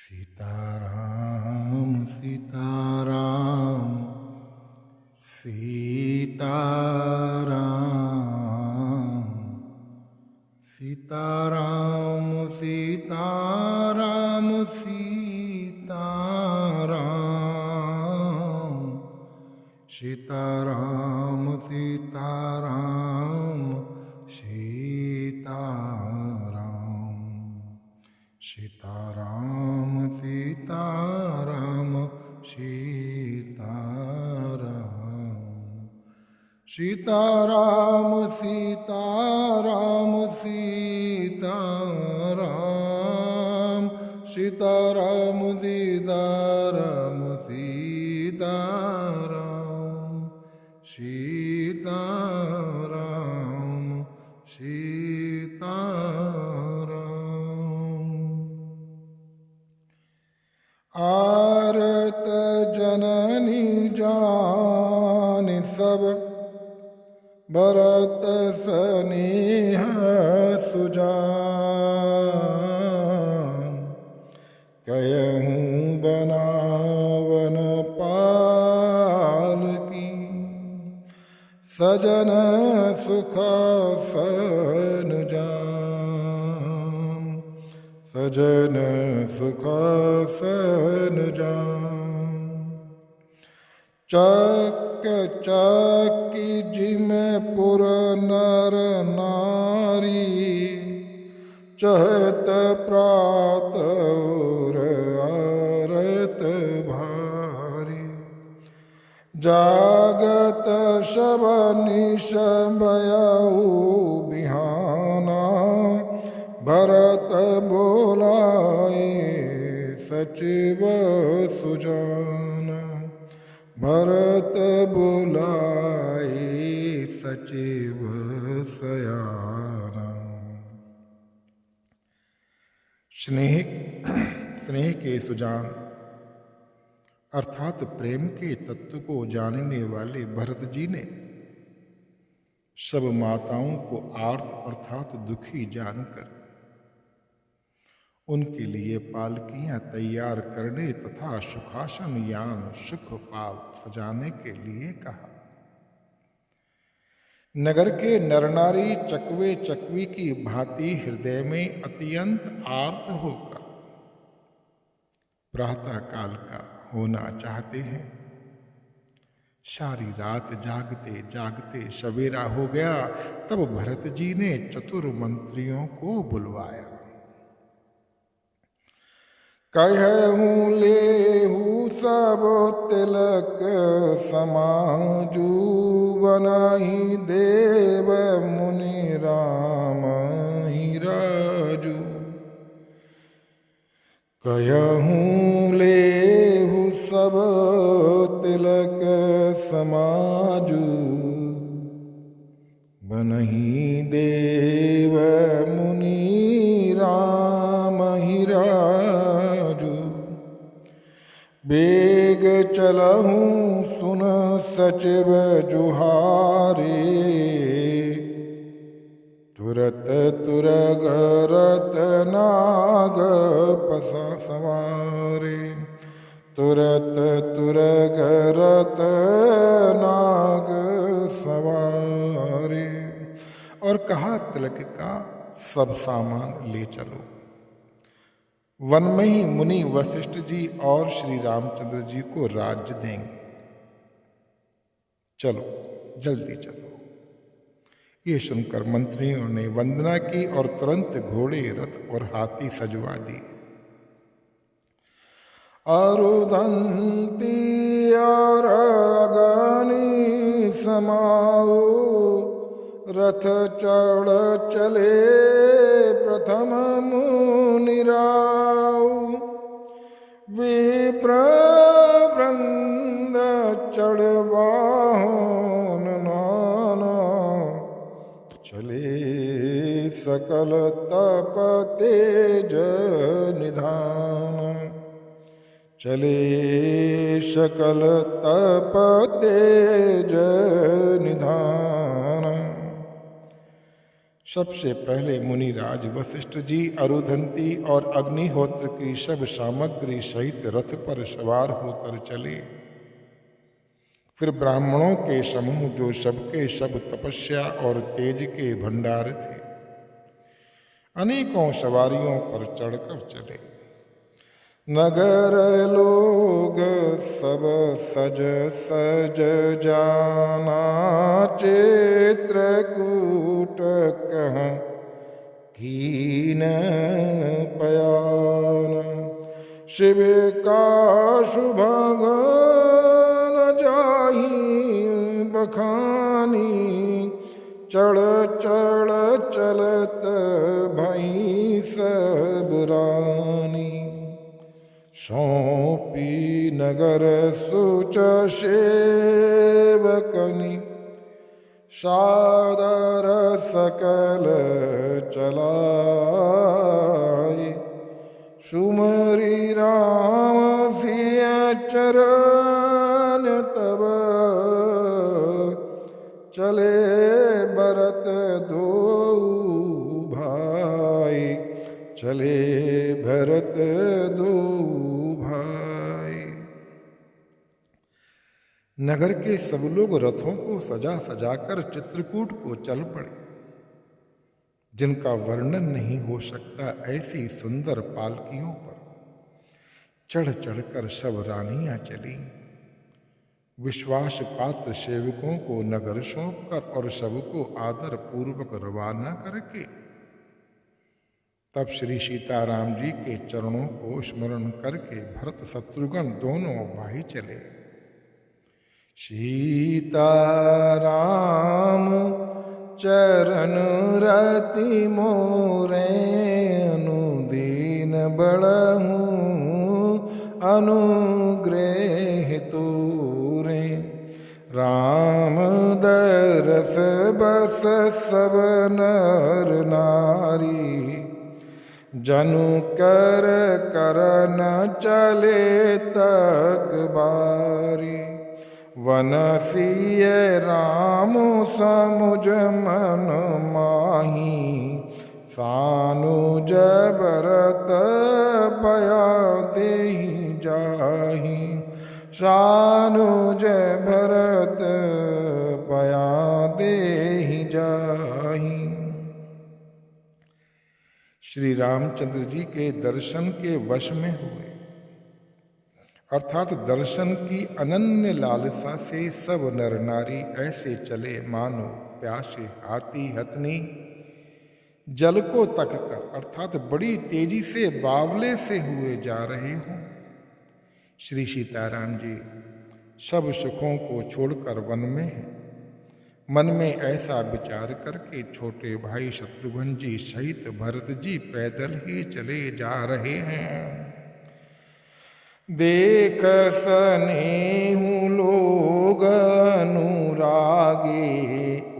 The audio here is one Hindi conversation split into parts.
सीताराम सीताराम सीताराम सीताराम सीताराम सीताराम सीताराम सीताराम सीताराम सीताराम सीताराम सीताराम सीताराम सीताराम सीताराम सीताराम दीदाराम सीताराम सीताराम सीताराम। आरत जननी जान सब भरत स्नेह सुजान कहूँ बनावन पाल की सजन सुख सन जान सजन सुख सन जान। चक चकी जिम पुर नर नारी चहत प्रात और आरत भारी जागत शब निश भयउ बिहाना भरत बोलाए सचिव सुजाना भरत बुलाए सचिव सयाना। स्नेह के सुजान अर्थात प्रेम के तत्व को जानने वाले भरत जी ने सब माताओं को आर्त अर्थात दुखी जानकर उनके लिए पालकियां तैयार करने तथा सुखासन यान सुख पाल सजाने के लिए कहा। नगर के नरनारी चकवे चकवी की भांति हृदय में अत्यंत आर्त होकर प्रातः काल का होना चाहते हैं। सारी रात जागते जागते सवेरा हो गया, तब भरत जी ने चतुर मंत्रियों को बुलवाया। कहूँ लेहू सब तिलक समाजू बनाई देव मुनि राम ही राजू। कहूँ लेहू सब तिलक समाजू बनही देव मुनि राम ही राजू। बेग चलहूँ सुन सचिव जुहारे तुरत तुरगरत नाग पसा सवारे तुरत तुरगरत नाग सवारे। और कहा तिलक का सब सामान ले चलो। वन में ही मुनि वशिष्ठ जी और श्री रामचंद्र जी को राज्य देंगे। चलो जल्दी चलो। ये सुनकर मंत्रियों ने वंदना की और तुरंत घोड़े रथ और हाथी सजवा दिए। अरुदंती और अगनी समाओ रथ चढ़ चले प्रथम मुनिराव। विप्र वृंद चढ़वाहन नाना चले सकल तप तेज निधान चले सकल तप तेज निधान। सबसे पहले मुनिराज वशिष्ठ जी अरुधंती और अग्निहोत्र की सब सामग्री सहित रथ पर सवार होकर चले। फिर ब्राह्मणों के समूह जो सबके सब तपस्या और तेज के भंडार थे, अनेकों सवारियों पर चढ़कर चले। नगर लोग सब सज सज जाना, चित्रकूट कहाँ कीन पयान। शिव का शुभगन जाहि बखानी, चढ़ चढ़ चलत भई सब रानी। सौंपी नगर सुच सेवकनी, सादर सकल चलाए। सुमरि राम सिय चरण तब, चले भरत दो भाई, चले भरत दो भाई। नगर के सब लोग रथों को सजा सजाकर चित्रकूट को चल पड़े। जिनका वर्णन नहीं हो सकता ऐसी सुंदर पालकियों पर चढ़ चढ़कर सब रानियां चली। विश्वास पात्र सेवकों को नगर सौंपकर और सबको आदर पूर्वक रवाना करके तब श्री सीताराम जी के चरणों को स्मरण करके भरत शत्रुघ्न दोनों भाई चले। सीताराम चरण रति मोरे, अनुदीन बड़हूँ अनुग्रह तोरे। राम दरस बस सब नर नारी, जनु कर करन चले तक बारी। वनसीय राम समुझ मन माही, सानुज भरत पया देहि जाहि। सानुज भरत पया देहि जाहि। श्री रामचंद्र जी के दर्शन के वश में हुए, अर्थात दर्शन की अनन्य लालसा से सब नर नारी ऐसे चले मानो प्यासे हाथी हथनी जल को तक कर, अर्थात बड़ी तेजी से बावले से हुए जा रहे हों। श्री सीताराम जी सब सुखों को छोड़कर वन में हैं। मन में ऐसा विचार करके छोटे भाई शत्रुघ्न जी सहित भरत जी पैदल ही चले जा रहे हैं। देख सनेहु लोग अनुरागे,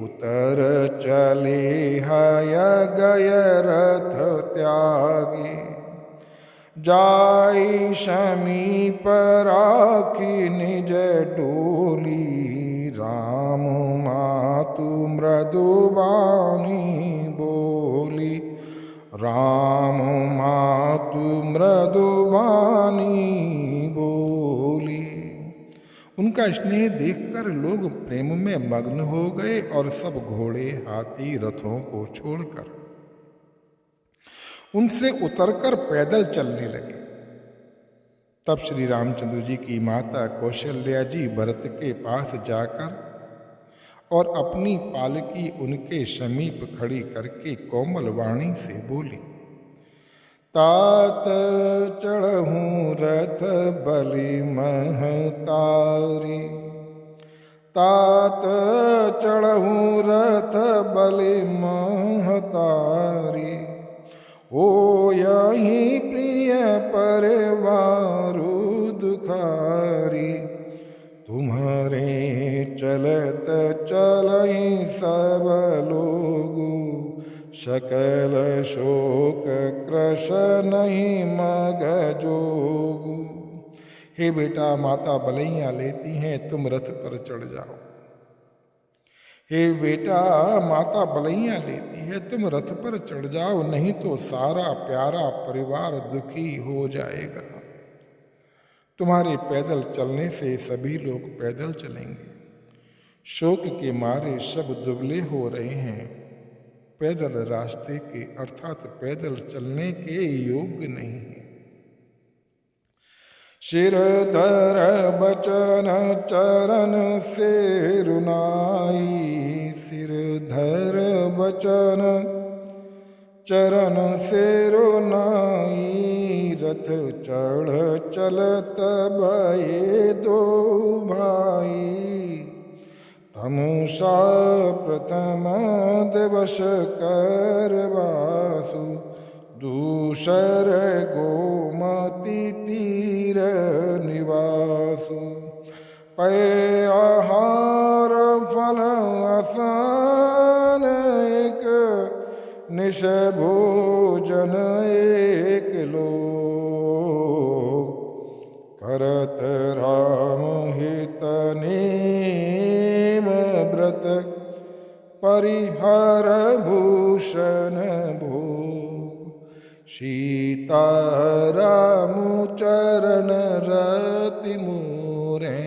उतर चले हय गय रथ त्यागे। जाई समीप राखी निज डोली, राम मातु मृदुबानी बोली। राम मातु मृदुबानी बोली। उनका स्नेह देखकर लोग प्रेम में मग्न हो गए और सब घोड़े हाथी रथों को छोड़कर उनसे उतरकर पैदल चलने लगे। तब श्री रामचंद्र जी की माता कौशल्या जी भरत के पास जाकर और अपनी पालकी उनके समीप खड़ी करके कोमल वाणी से बोली। तात चढ़ूं रथ बलि महतारी, तात चढ़ूं रथ बलि महतारी। ओ यही प्रिय परवारु दुखारी, तुम्हारे चलत चलई सब लोगु। सकल शोक कृश नहीं मग जोगु। हे बेटा, माता बलैया लेती हैं, तुम रथ पर चढ़ जाओ। हे बेटा, माता बलैया लेती है, तुम रथ पर चढ़ जाओ, नहीं तो सारा प्यारा परिवार दुखी हो जाएगा। तुम्हारे पैदल चलने से सभी लोग पैदल चलेंगे। शोक के मारे सब दुबले हो रहे हैं, पैदल रास्ते के अर्थात पैदल चलने के योग्य नहीं है। शिरधर बचन चरण से रुनाई, सिरधर बचन चरण से रुनाई, रथ चढ़ चलत भये दो भाई, तमुषा प्रथम दिवस करवासु, दूसर गोमती तीर निवासु, पै आहार फल आसान एक, निश भोजन एक लोग, करत राम हित नेम व्रत, परिहर भूषण भोग, सीता राम चरण रति मोरे,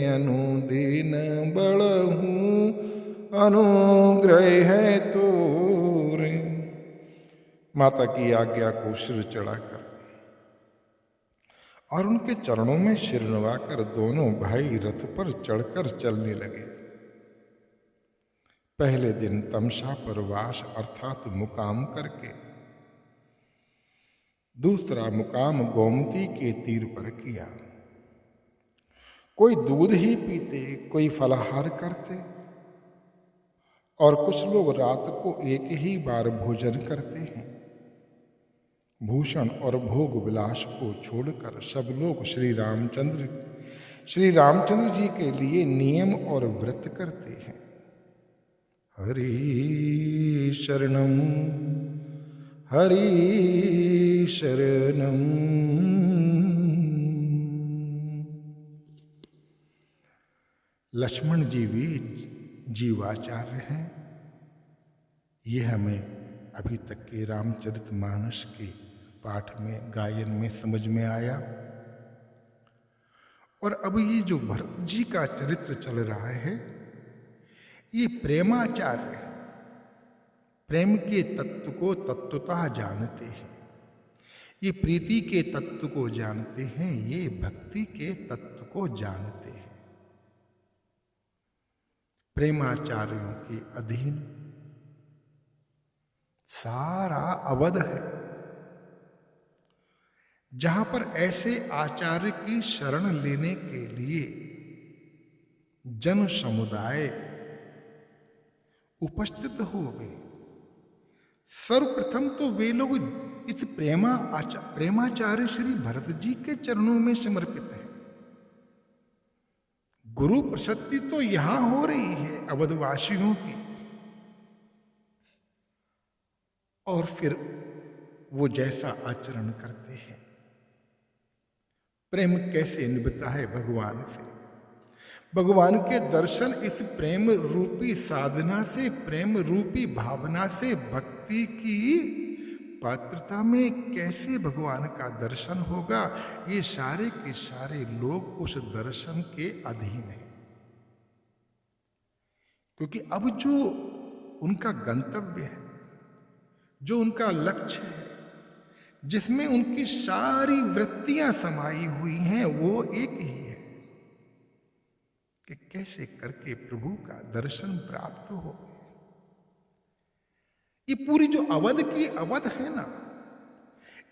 अनुदिन बढ़हूँ अनुग्रह तोरे। माता की आज्ञा को सिर चढ़ाकर और उनके चरणों में सिर नवाकर दोनों भाई रथ पर चढ़कर चलने लगे। पहले दिन तमसा पर वास अर्थात मुकाम करके दूसरा मुकाम गोमती के तीर पर किया। कोई दूध ही पीते, कोई फलाहार करते और कुछ लोग रात को एक ही बार भोजन करते हैं। भूषण और भोग विलास को छोड़कर सब लोग श्री रामचंद्र जी के लिए नियम और व्रत करते हैं। हरि शरणम हरि शरणम। लक्ष्मण जी भी जीवाचार्य हैं। ये हमें अभी तक के रामचरितमानस के पाठ में गायन में समझ में आया। और अब ये जो भरत जी का चरित्र चल रहा है, ये प्रेमाचार्य है। प्रेम के तत्व को तत्वतः जानते हैं, ये प्रीति के तत्व को जानते हैं, ये भक्ति के तत्व को जानते हैं। प्रेमाचार्यों के अधीन सारा अवध है। जहां पर ऐसे आचार्य की शरण लेने के लिए जन समुदाय उपस्थित हो गए, सर्वप्रथम तो वे लोग इस प्रेमाचार्य श्री भरत जी के चरणों में समर्पित हैं। गुरु प्रशस्ति तो यहां हो रही है अवधवासियों की, और फिर वो जैसा आचरण करते हैं। प्रेम कैसे निभता है भगवान से, भगवान के दर्शन इस प्रेम रूपी साधना से, प्रेम रूपी भावना से, भक्ति की पात्रता में कैसे भगवान का दर्शन होगा, ये सारे के सारे लोग उस दर्शन के अधीन हैं। क्योंकि अब जो उनका गंतव्य है, जो उनका लक्ष्य है, जिसमें उनकी सारी वृत्तियां समाई हुई हैं, वो एक ही है कि कैसे करके प्रभु का दर्शन प्राप्त हो। ये पूरी जो अवध की अवध है ना,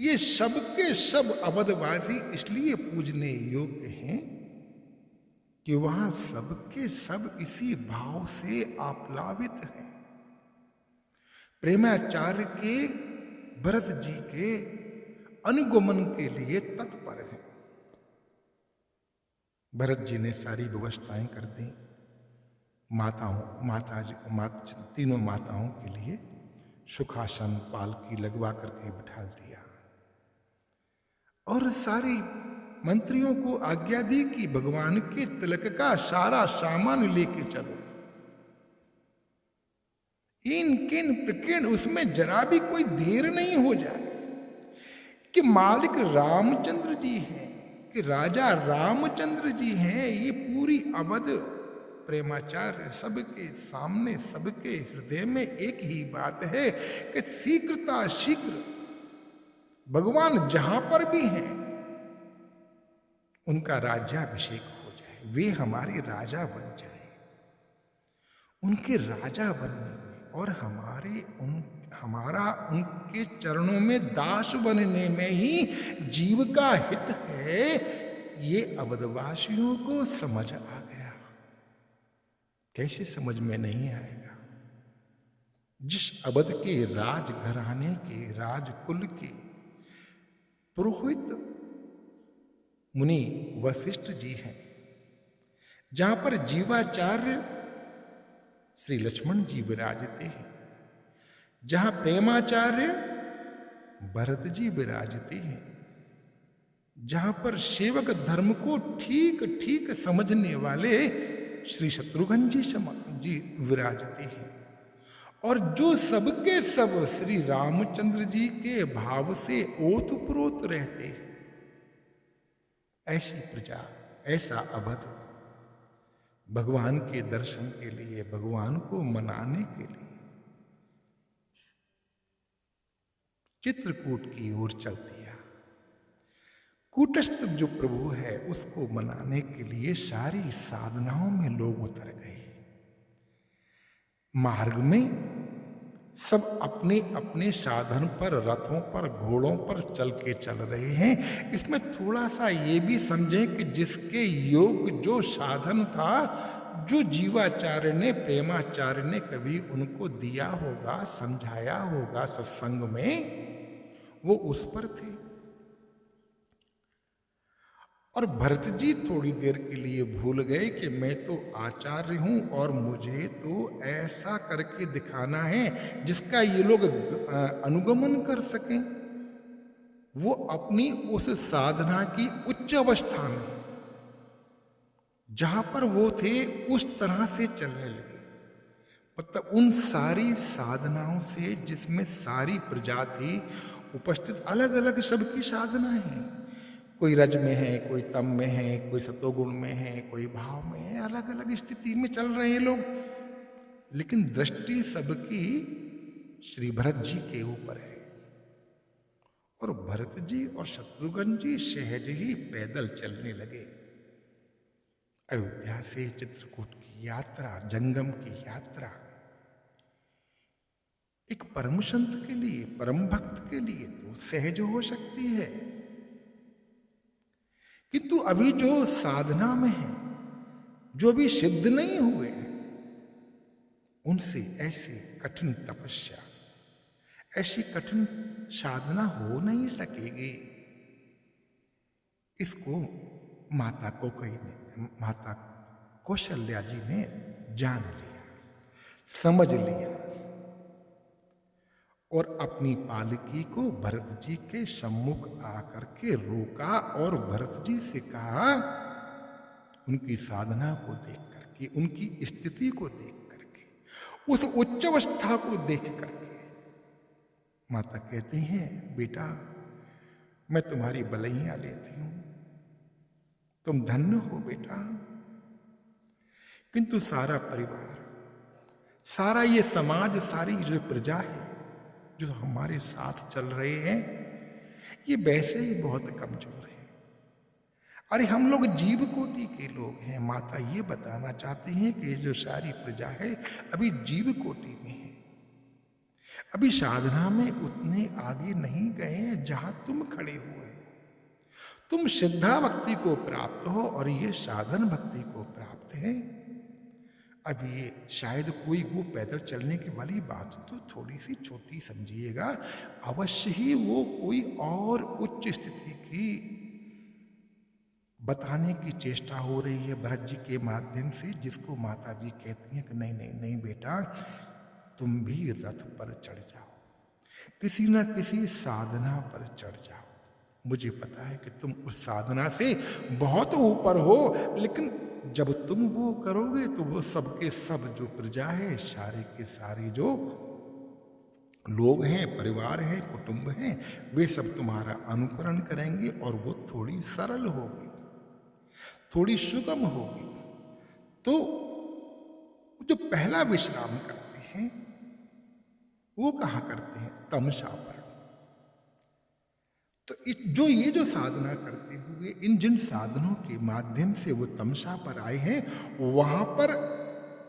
ये सबके सब अवधवासी इसलिए पूजने योग्य हैं कि वहां सबके सब इसी भाव से आप्लावित हैं। प्रेमाचार्य के भरत जी के अनुगमन के लिए तत्पर हैं। भरत जी ने सारी व्यवस्थाएं कर दी। तीनों माताओं के लिए सुखासन पालकी लगवा करके बिठा दिया और सारी मंत्रियों को आज्ञा दी कि भगवान के तिलक का सारा सामान लेके चलो। इन किन प्रकीर्ण, उसमें जरा भी कोई देर नहीं हो जाए कि मालिक रामचंद्र जी हैं, कि राजा रामचंद्र जी हैं। ये पूरी अवध प्रेमाचार्य सबके सामने, सबके हृदय में एक ही बात है कि शीघ्रता शीघ्र भगवान जहां पर भी हैं उनका राज्याभिषेक हो जाए, वे हमारे राजा बन जाए। उनके राजा बनने में और हमारा उनके चरणों में दास बनने में ही जीव का हित है। ये अवधवासियों को समझ आ गया। कैसे समझ में नहीं आएगा? जिस अवध के राजघराने के, राजकुल के पुरोहित मुनि वशिष्ठ जी हैं, जहां पर जीवाचार्य श्री लक्ष्मण जी विराजते हैं, जहां प्रेमाचार्य भरत जी विराजते हैं, जहां पर सेवक धर्म को ठीक ठीक समझने वाले श्री शत्रुघ्न जी विराजते हैं, और जो सबके सब श्री रामचंद्र जी के भाव से ओतप्रोत रहते हैं। ऐसी प्रजा, ऐसा अवध भगवान के दर्शन के लिए, भगवान को मनाने के लिए चित्रकूट की ओर चल दिया। कूटस्थ जो प्रभु है उसको मनाने के लिए सारी साधनाओं में लोग उतर गए। मार्ग में सब अपने अपने साधन पर, रथों पर, घोड़ों पर चल के चल रहे हैं। इसमें थोड़ा सा ये भी समझें कि जिसके योग जो साधन था, जो जीवाचार्य ने, प्रेमाचार्य ने कभी उनको दिया होगा, समझाया होगा सत्संग में, वो उस पर थे। और भरत जी थोड़ी देर के लिए भूल गए कि मैं तो आचार्य हूं और मुझे तो ऐसा करके दिखाना है जिसका ये लोग अनुगमन कर सकें। वो अपनी उस साधना की उच्च अवस्था में, जहां पर वो थे, उस तरह से चलने लगे। मतलब उन सारी साधनाओं से, जिसमें सारी प्रजा थी उपस्थित, अलग अलग सबकी साधना है। कोई रज में है, कोई तम में है, कोई सतोगुण में है, कोई भाव में है, अलग अलग स्थिति में चल रहे हैं लोग, लेकिन दृष्टि सबकी श्री भरत जी के ऊपर है। और भरत जी और शत्रुघ्न जी सहज ही पैदल चलने लगे। अयोध्या से चित्रकूट की यात्रा, जंगम की यात्रा, एक परम संत के लिए, परम भक्त के लिए तो सहज हो सकती है, किंतु अभी जो साधना में है, जो भी सिद्ध नहीं हुए, उनसे ऐसी कठिन तपस्या, ऐसी कठिन साधना हो नहीं सकेगी। इसको माता कौशल्या जी ने जान लिया, समझ लिया, और अपनी पालकी को भरत जी के सम्मुख आकर के रोका और भरत जी से कहा, उनकी साधना को देख करके, उनकी स्थिति को देख करके, उस उच्च अवस्था को देख करके माता कहती हैं, बेटा मैं तुम्हारी बलैया लेती हूं, तुम धन्य हो बेटा। किंतु सारा परिवार, सारा ये समाज, सारी जो प्रजा है जो हमारे साथ चल रहे हैं, ये वैसे ही बहुत कमजोर है। अरे हम लोग जीव कोटि के लोग हैं। माता ये बताना चाहते हैं कि जो सारी प्रजा है अभी जीव कोटि में है, अभी साधना में उतने आगे नहीं गए हैं जहां तुम खड़े हुए। तुम सिद्धा भक्ति को प्राप्त हो और ये साधन भक्ति को प्राप्त है। अब ये शायद कोई वो पैदल चलने की वाली बात तो थोड़ी सी छोटी समझिएगा, अवश्य ही वो कोई और उच्च स्थिति की बताने की चेष्टा हो रही है भरत जी के माध्यम से, जिसको माता जी कहती हैं कि नहीं नहीं नहीं बेटा, तुम भी रथ पर चढ़ जाओ, किसी न किसी साधना पर चढ़ जाओ, मुझे पता है कि तुम उस साधना से बहुत ऊपर हो, लेकिन जब तुम वो करोगे तो वो सबके सब जो प्रजा है, सारे के सारे जो लोग हैं, परिवार हैं, कुटुंब हैं, वे सब तुम्हारा अनुकरण करेंगे और वो थोड़ी सरल होगी, थोड़ी सुगम होगी। तो जो पहला विश्राम करते हैं वो कहाँ करते हैं? तमसा पर। तो ये जो साधना करते हुए इन जिन साधनों के माध्यम से वो तमसा पर आए हैं, वहां पर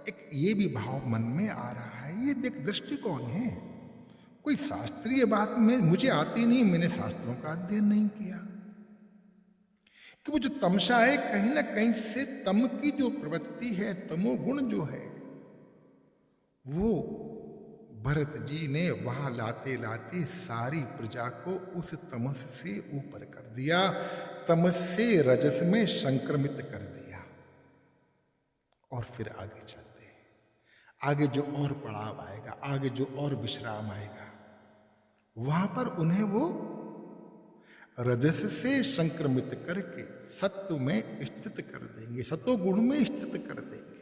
एक ये भी भाव मन में आ रहा है, ये देख दृष्टिकोण है। कोई शास्त्रीय बात में मुझे आती नहीं, मैंने शास्त्रों का अध्ययन नहीं किया, कि वो जो तमसा है कहीं ना कहीं से तम की जो प्रवृत्ति है, तमोगुण जो है, वो भरत जी ने वहां लाते लाते सारी प्रजा को उस तमस से ऊपर कर दिया, तमस से रजस में संक्रमित कर दिया। और फिर आगे चलते हैं, आगे जो और पड़ाव आएगा, आगे जो और विश्राम आएगा, वहां पर उन्हें वो रजस से संक्रमित करके सत्व में स्थित कर देंगे, सतोगुण में स्थित कर देंगे।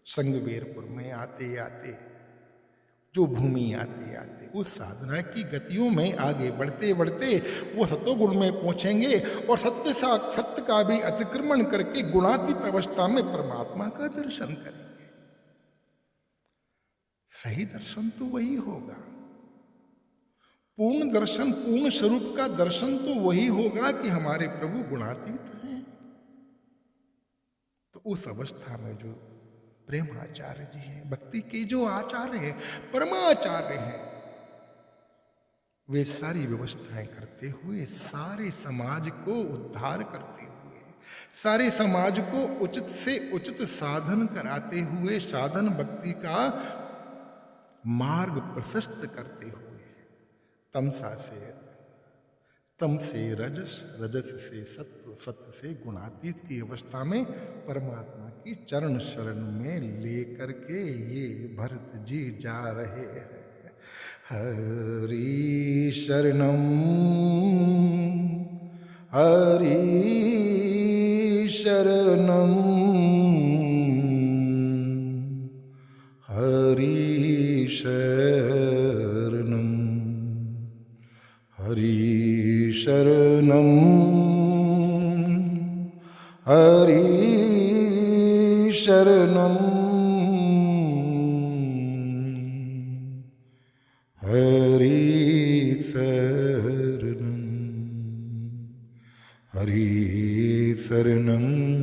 संगवेरपुर में आते आते, जो भूमि आते आते उस साधना की गतियों में आगे बढ़ते बढ़ते वो सतोगुण में पहुंचेंगे और सत्य का भी अतिक्रमण करके गुणातीत अवस्था में परमात्मा का दर्शन करेंगे। सही दर्शन तो वही होगा, पूर्ण दर्शन, पूर्ण स्वरूप का दर्शन तो वही होगा कि हमारे प्रभु गुणातीत हैं। तो उस अवस्था में जो प्रेमाचार्य जी हैं, भक्ति के जो आचार्य हैं, परमाचार्य हैं, वे सारी व्यवस्थाएं करते हुए, सारे समाज को उद्धार करते हुए, सारे समाज को उचित से उचित साधन कराते हुए, साधन भक्ति का मार्ग प्रशस्त करते हुए, तम से रजस, रजस से सत्व, सत्व से गुणातीत की अवस्था में परमात्मा की चरण शरण में लेकर के ये भरत जी जा रहे हैं। हरि शरणम, हरि शरणम, हरि शरणम, हरि शरणम, हरि शरणम, हरि शरणम, हरि शरणम।